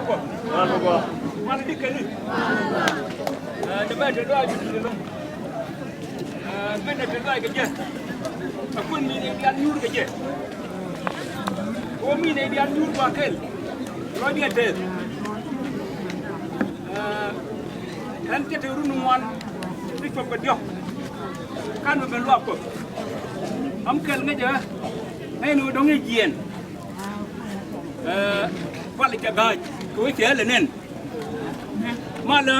ko mana dikani da ba ta da ji da ben da da ga je akun mi ne bian yur ga je ko mi ne bian yur ba kel ro dia te kan te runu wan dik ko dio kan be lo ko am kel nga je hay no do ngi jien quali ka gaj ko che le nen ma la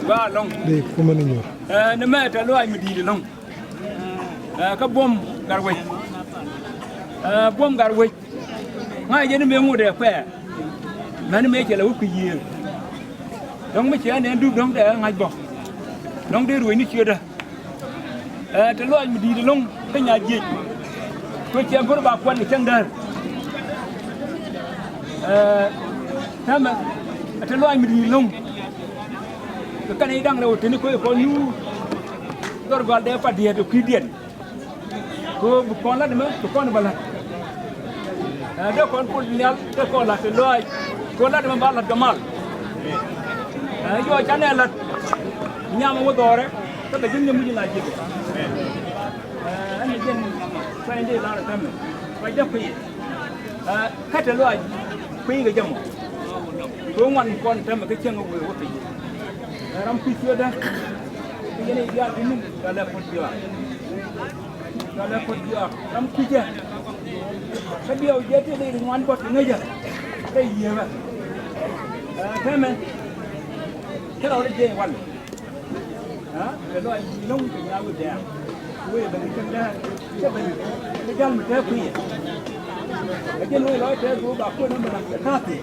ba long de ko man ñu ne ma ta lo ay mi di long ka bom garwe bom garwe ngai je ne me mu de fa man me che la ku yi donc me che ne du dong de ngai bo dong de ruồi ni chưa da ta lo ay mi di long ka nya ji ko che ko ba kwan ni chang dar thama ta lo ay mi di long cái này đang là một thứ có nhu tôi gọi để phát điện được khí điện cô con là nữa con là bao đó con nhal đó con là cái loài con là mà bao là cái mal do cha này là nhà mà có đồ đấy tất cả những người là gì anh dân phải đi làm cái gì phải chấp nhận khách là loài phi cái gì mà ngoan con thêm cái chân của người có tiền ram pisio da ini dia ini kalau dia ram pisio dia jadi dari mana buat ini aja đây gì vậy thế mà thế nào đấy gì quan hả cái loại nông cái nhà người già quê bên cái chân ra cái bên cái chân mình thế quê cái nuôi nói thế của bà cô nó mà làm cái khác thì